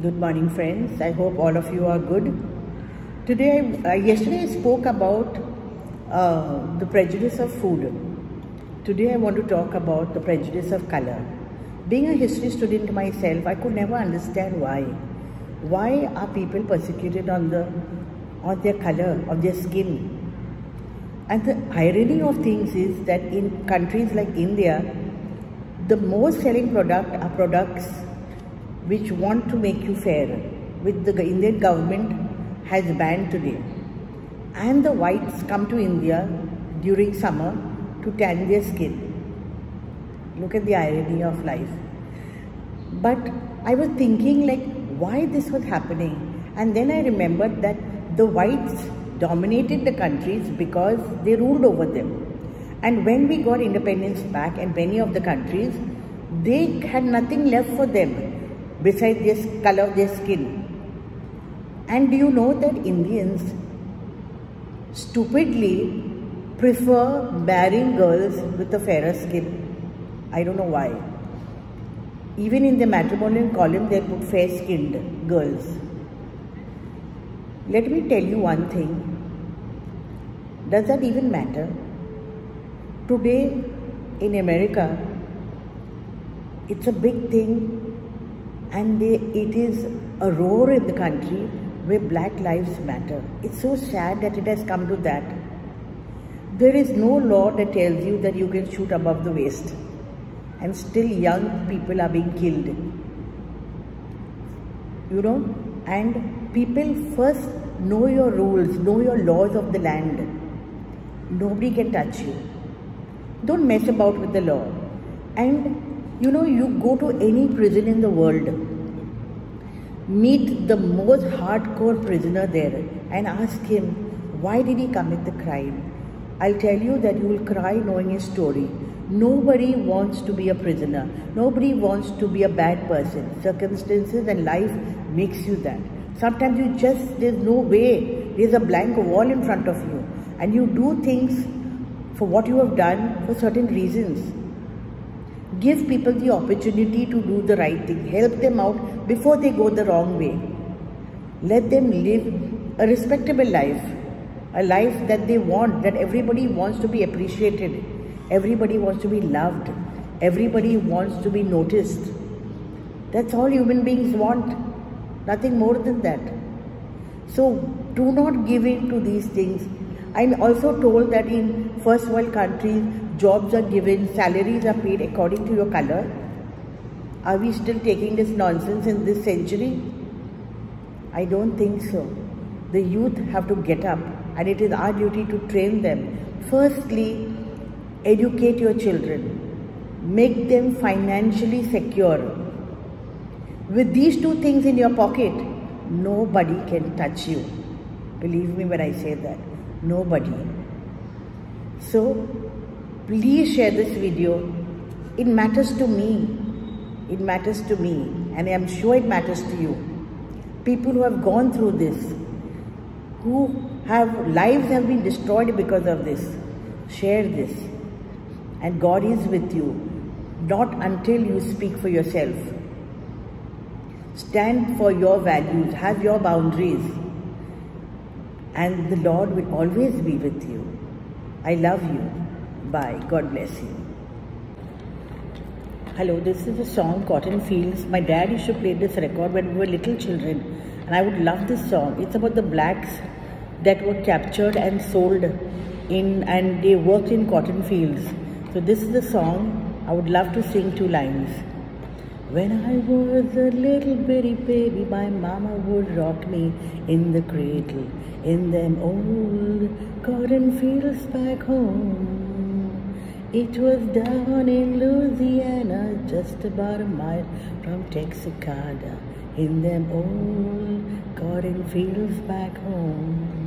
Good morning, friends. I hope all of you are good. Yesterday I spoke about the prejudice of food. Today I want to talk about the prejudice of color. Being a history student myself, I could never understand why. Why are people persecuted on their color, on their skin? And the irony of things is that in countries like India, the most selling product are products which want to make you fair, which the Indian government has banned today. And the whites come to India during summer to tan their skin. Look at the irony of life. But I was thinking why this was happening. And then I remembered that the whites dominated the countries because they ruled over them. And when we got independence back in many of the countries, they had nothing left for them besides the color of their skin. And do you know that Indians stupidly prefer marrying girls with a fairer skin? I don't know why. Even in the matrimonial column, they put fair-skinned girls. Let me tell you one thing. Does that even matter? Today in America, it's a big thing. And it is a roar in the country where Black Lives Matter. It's so sad that it has come to that. There is no law that tells you that you can shoot above the waist. And still young people are being killed. You know? And people first know your rules, know your laws of the land. Nobody can touch you. Don't mess about with the law. And you know, you go to any prison in the world, meet the most hardcore prisoner there and ask him, why did he commit the crime? I'll tell you that you will cry knowing his story. Nobody wants to be a prisoner. Nobody wants to be a bad person. Circumstances and life makes you that. Sometimes there's no way. There's a blank wall in front of you. And you do things for what you have done for certain reasons. Give people the opportunity to do the right thing. Help them out before they go the wrong way. Let them live a respectable life. A life that they want, that everybody wants to be appreciated. Everybody wants to be loved. Everybody wants to be noticed. That's all human beings want. Nothing more than that. So do not give in to these things. I'm also told that in first world countries, jobs are given, salaries are paid according to your color. Are we still taking this nonsense in this century? I don't think so. The youth have to get up, and it is our duty to train them. Firstly, educate your children. Make them financially secure. With these two things in your pocket, nobody can touch you. Believe me when I say that. Nobody. So, please share this video. It matters to me. It matters to me. And I am sure it matters to you. People who have gone through this, lives have been destroyed because of this. Share this. And God is with you. Not until you speak for yourself. Stand for your values. Have your boundaries. And the Lord will always be with you. I love you. Bye. God bless you. Hello, this is a song, Cotton Fields. My dad used to play this record when we were little children. And I would love this song. It's about the blacks that were captured and sold and they worked in cotton fields. So this is the song. I would love to sing 2 lines. When I was a little bitty baby, my mama would rock me in the cradle in them old cotton fields back home. It was down in Louisiana, just about a mile from Texarkana, in them old cotton fields back home.